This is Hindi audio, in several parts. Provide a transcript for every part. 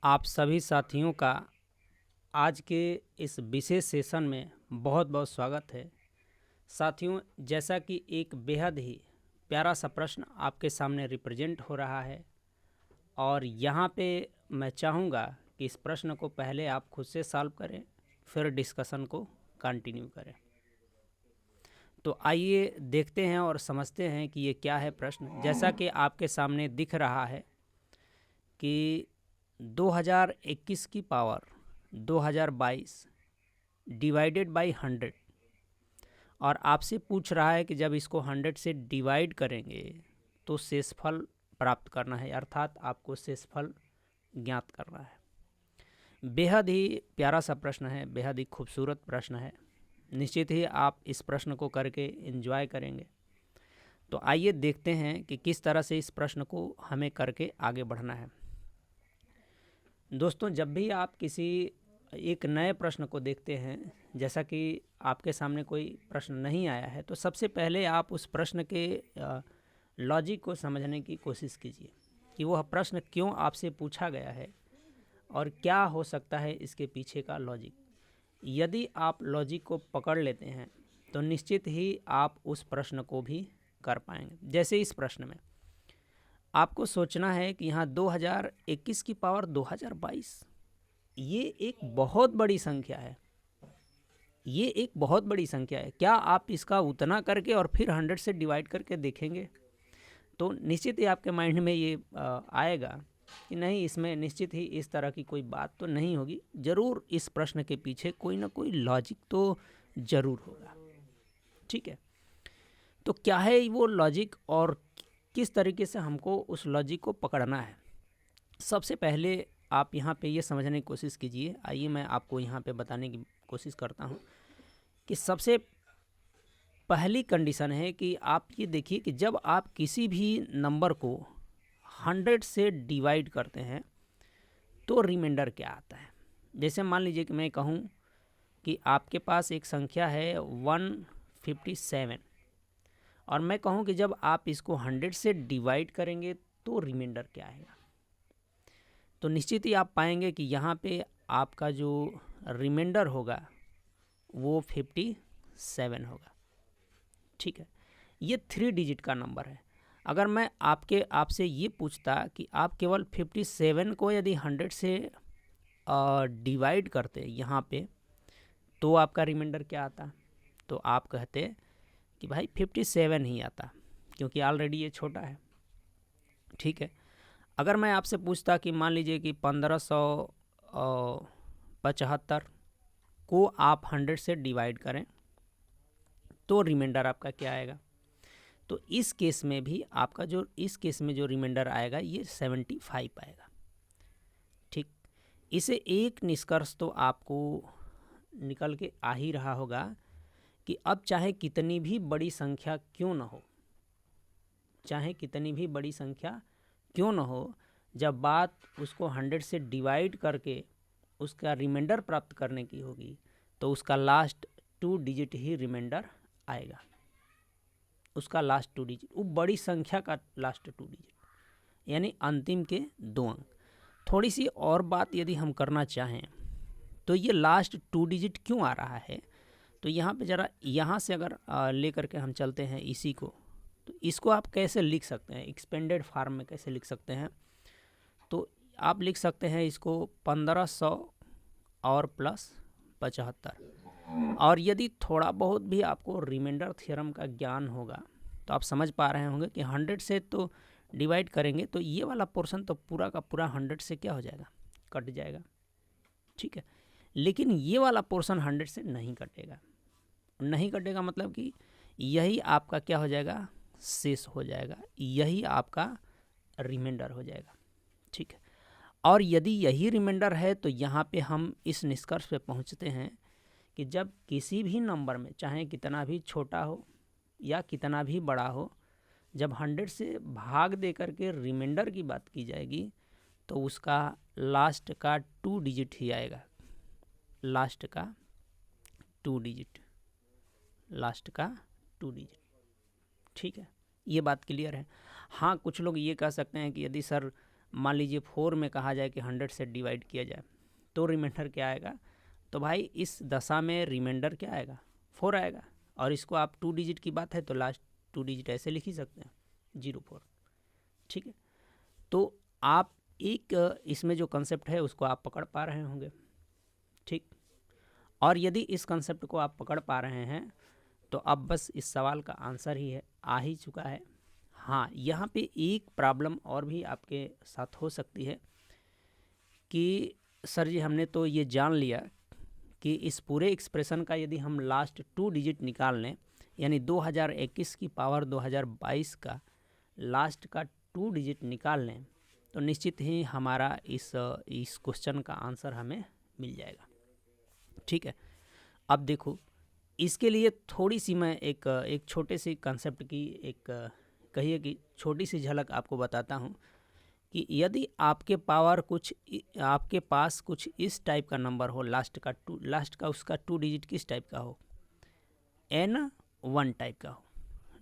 आप सभी साथियों का आज के इस विशेष सेशन में बहुत बहुत स्वागत है। साथियों, जैसा कि एक बेहद ही प्यारा सा प्रश्न आपके सामने रिप्रेजेंट हो रहा है और यहाँ पे मैं चाहूँगा कि इस प्रश्न को पहले आप खुद से सॉल्व करें, फिर डिस्कशन को कंटिन्यू करें। तो आइए देखते हैं और समझते हैं कि ये क्या है प्रश्न। जैसा कि आपके सामने दिख रहा है कि 2021 की पावर 2022 डिवाइडेड बाई 100 और आपसे पूछ रहा है कि जब इसको 100 से डिवाइड करेंगे तो शेषफल प्राप्त करना है, अर्थात आपको शेषफल ज्ञात करना है। बेहद ही प्यारा सा प्रश्न है, बेहद ही खूबसूरत प्रश्न है। निश्चित ही आप इस प्रश्न को करके एंजॉय करेंगे। तो आइए देखते हैं कि किस तरह से इस प्रश्न को हमें करके आगे बढ़ना है। दोस्तों, जब भी आप किसी एक नए प्रश्न को देखते हैं, जैसा कि आपके सामने कोई प्रश्न नहीं आया है, तो सबसे पहले आप उस प्रश्न के लॉजिक को समझने की कोशिश कीजिए कि वह प्रश्न क्यों आपसे पूछा गया है और क्या हो सकता है इसके पीछे का लॉजिक। यदि आप लॉजिक को पकड़ लेते हैं तो निश्चित ही आप उस प्रश्न को भी कर पाएंगे। जैसे इस प्रश्न में आपको सोचना है कि यहाँ 2021 की पावर 2022, ये एक बहुत बड़ी संख्या है, ये एक बहुत बड़ी संख्या है। क्या आप इसका उतना करके और फिर 100 से डिवाइड करके देखेंगे? तो निश्चित ही आपके माइंड में ये आएगा कि नहीं, इसमें निश्चित ही इस तरह की कोई बात तो नहीं होगी, ज़रूर इस प्रश्न के पीछे कोई ना कोई लॉजिक तो ज़रूर होगा। ठीक है, तो क्या है वो लॉजिक और किस तरीके से हमको उस लॉजिक को पकड़ना है? सबसे पहले आप यहाँ पे ये समझने की कोशिश कीजिए। आइए मैं आपको यहाँ पे बताने की कोशिश करता हूँ कि सबसे पहली कंडीशन है कि आप ये देखिए कि जब आप किसी भी नंबर को 100 से डिवाइड करते हैं तो रिमाइंडर क्या आता है। जैसे मान लीजिए कि मैं कहूँ कि आपके पास एक संख्या है 157 और मैं कहूँ कि जब आप इसको 100 से डिवाइड करेंगे तो रिमाइंडर क्या आएगा, तो निश्चित ही आप पाएंगे कि यहाँ पे आपका जो रिमाइंडर होगा वो 57 होगा। ठीक है, ये 3 डिजिट का नंबर है। अगर मैं आपसे ये पूछता कि आप केवल 57 को यदि 100 से डिवाइड करते यहाँ पे तो आपका रिमाइंडर क्या आता, तो आप कहते कि भाई 57 ही आता, क्योंकि ऑलरेडी ये छोटा है। ठीक है, अगर मैं आपसे पूछता कि मान लीजिए कि 1575 को आप 100 से डिवाइड करें तो रिमाइंडर आपका क्या आएगा, तो इस केस में भी आपका जो रिमाइंडर आएगा ये 75 आएगा। ठीक, इसे एक निष्कर्ष तो आपको निकल के आ ही रहा होगा कि अब चाहे कितनी भी बड़ी संख्या क्यों न हो, चाहे कितनी भी बड़ी संख्या क्यों न हो, जब बात उसको 100 से डिवाइड करके उसका रिमाइंडर प्राप्त करने की होगी तो उसका लास्ट 2 डिजिट ही रिमाइंडर आएगा। उसका लास्ट 2 डिजिट, वो बड़ी संख्या का लास्ट 2 डिजिट, यानी अंतिम के 2 अंक। थोड़ी सी और बात यदि हम करना चाहें तो ये लास्ट 2 डिजिट क्यों आ रहा है, तो यहाँ पे ज़रा यहाँ से अगर ले करके हम चलते हैं इसी को, तो इसको आप कैसे लिख सकते हैं, एक्सपेंडेड फार्म में कैसे लिख सकते हैं, तो आप लिख सकते हैं इसको 1500 और प्लस 75। और यदि थोड़ा बहुत भी आपको रिमाइंडर थ्योरम का ज्ञान होगा तो आप समझ पा रहे होंगे कि 100 से तो डिवाइड करेंगे तो ये वाला पोर्शन तो पूरा का पूरा 100 से क्या हो जाएगा, कट जाएगा। ठीक है, लेकिन ये वाला पोर्शन 100 से नहीं कटेगा। नहीं कटेगा मतलब कि यही आपका क्या हो जाएगा, शेष हो जाएगा, यही आपका रिमाइंडर हो जाएगा। ठीक है, और यदि यही रिमाइंडर है तो यहाँ पे हम इस निष्कर्ष पे पहुँचते हैं कि जब किसी भी नंबर में चाहे कितना भी छोटा हो या कितना भी बड़ा हो, जब 100 से भाग दे करके रिमाइंडर की बात की जाएगी तो उसका लास्ट का 2 डिजिट ही आएगा, लास्ट का 2 डिजिट, लास्ट का 2 डिजिट। ठीक है, ये बात क्लियर है। हाँ, कुछ लोग ये कह सकते हैं कि यदि सर मान लीजिए 4 में कहा जाए कि 100 से डिवाइड किया जाए तो रिमाइंडर क्या आएगा, तो भाई इस दशा में रिमाइंडर क्या आएगा, 4 आएगा। और इसको आप 2 डिजिट की बात है तो लास्ट 2 डिजिट ऐसे लिख ही सकते हैं, 04, ठीक है। तो आप एक इसमें जो कंसेप्ट है उसको आप पकड़ पा रहे होंगे, ठीक। और यदि इस कंसेप्ट को आप पकड़ पा रहे हैं तो अब बस इस सवाल का आंसर ही है, आ ही चुका है। हाँ, यहाँ पे एक प्रॉब्लम और भी आपके साथ हो सकती है कि सर जी हमने तो ये जान लिया कि इस पूरे एक्सप्रेशन का यदि हम लास्ट 2 डिजिट निकाल लें, यानी 2021 की पावर 2022 का लास्ट का 2 डिजिट निकाल लें, तो निश्चित ही हमारा इस क्वेश्चन का आंसर हमें मिल जाएगा, ठीक है। अब देखो, इसके लिए थोड़ी सी मैं एक छोटे से कंसेप्ट की एक कहिए कि छोटी सी झलक आपको बताता हूँ कि यदि आपके पास कुछ इस टाइप का नंबर हो, लास्ट का उसका 2 डिजिट किस टाइप का हो, N1 टाइप का हो,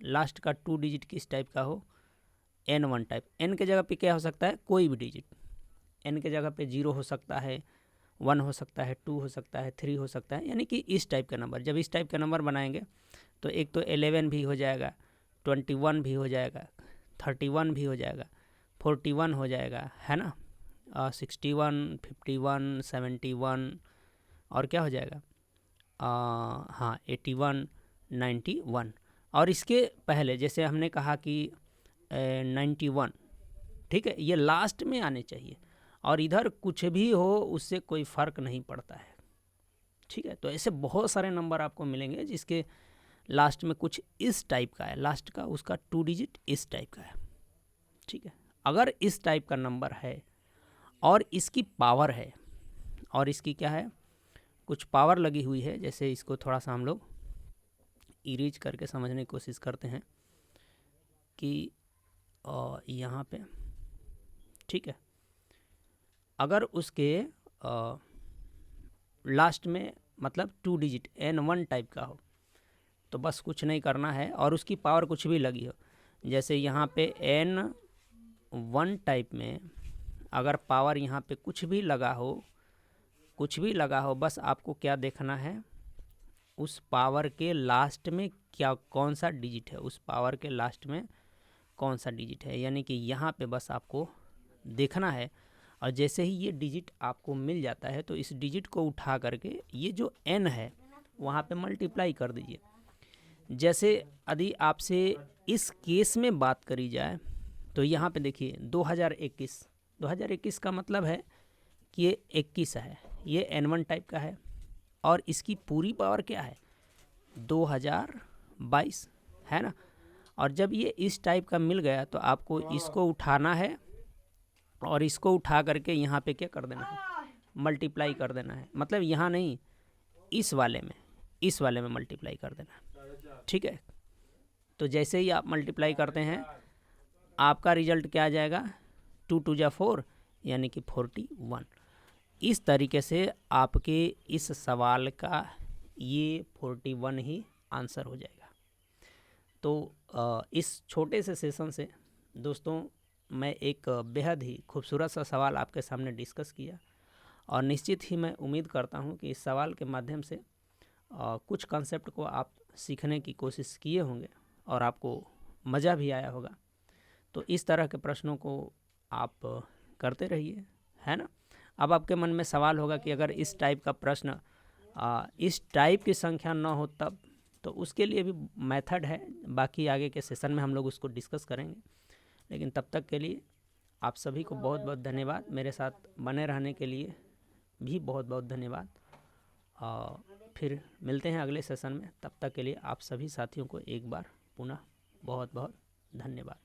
लास्ट का 2 डिजिट किस टाइप का हो, N1 टाइप। N के जगह पे क्या हो सकता है, कोई भी डिजिट। N के जगह पे 0 हो सकता है, 1 हो सकता है, 2 हो सकता है, 3 हो सकता है, यानी कि इस टाइप का नंबर। जब इस टाइप का नंबर बनाएंगे तो एक तो 11 भी हो जाएगा, 21 भी हो जाएगा, 31 भी हो जाएगा, 41 हो जाएगा, है ना, 61, 51, 71 और क्या हो जाएगा, हाँ 81, 91। और इसके पहले जैसे हमने कहा कि 91, ठीक है, ये लास्ट में आने चाहिए। और इधर कुछ भी हो उससे कोई फ़र्क नहीं पड़ता है, ठीक है। तो ऐसे बहुत सारे नंबर आपको मिलेंगे जिसके लास्ट में कुछ इस टाइप का है, लास्ट का उसका 2 डिजिट इस टाइप का है, ठीक है। अगर इस टाइप का नंबर है और इसकी पावर है, और इसकी क्या है, कुछ पावर लगी हुई है, जैसे इसको थोड़ा सा हम लोग इरेज करके समझने की कोशिश करते हैं कि यहाँ पे, ठीक है, अगर उसके लास्ट में मतलब 2 डिजिट N1 टाइप का हो तो बस कुछ नहीं करना है, और उसकी पावर कुछ भी लगी हो, जैसे यहाँ पे N1 टाइप में अगर पावर यहाँ पे कुछ भी लगा हो, बस आपको क्या देखना है, उस पावर के लास्ट में कौन सा डिजिट है, उस पावर के लास्ट में कौन सा डिजिट है, यानी कि यहाँ पे बस आपको देखना है। और जैसे ही ये डिजिट आपको मिल जाता है तो इस डिजिट को उठा करके ये जो n है वहाँ पे मल्टीप्लाई कर दीजिए। जैसे यदि आपसे इस केस में बात करी जाए तो यहाँ पे देखिए 2021 का मतलब है कि ये 21 है, ये N1 टाइप का है, और इसकी पूरी पावर क्या है, 2022, है ना। और जब ये इस टाइप का मिल गया तो आपको इसको उठाना है और इसको उठा करके यहाँ पे क्या कर देना है, मल्टीप्लाई कर देना है। मतलब यहाँ नहीं, इस वाले में मल्टीप्लाई कर देना है, ठीक है। तो जैसे ही आप मल्टीप्लाई करते हैं आपका रिजल्ट क्या आ जाएगा, 2 2 जा 4 यानी कि 41। इस तरीके से आपके इस सवाल का ये 41 ही आंसर हो जाएगा। तो इस छोटे से सेशन से दोस्तों मैं एक बेहद ही खूबसूरत सा सवाल आपके सामने डिस्कस किया, और निश्चित ही मैं उम्मीद करता हूं कि इस सवाल के माध्यम से कुछ कंसेप्ट को आप सीखने की कोशिश किए होंगे और आपको मज़ा भी आया होगा। तो इस तरह के प्रश्नों को आप करते रहिए, है ना। अब आपके मन में सवाल होगा कि अगर इस टाइप का प्रश्न इस टाइप की संख्या न हो तब, तो उसके लिए भी मेथड है, बाकी आगे के सेशन में हम लोग उसको डिस्कस करेंगे। लेकिन तब तक के लिए आप सभी को बहुत बहुत धन्यवाद, मेरे साथ बने रहने के लिए भी बहुत बहुत धन्यवाद। फिर मिलते हैं अगले सेशन में, तब तक के लिए आप सभी साथियों को एक बार पुनः बहुत बहुत धन्यवाद।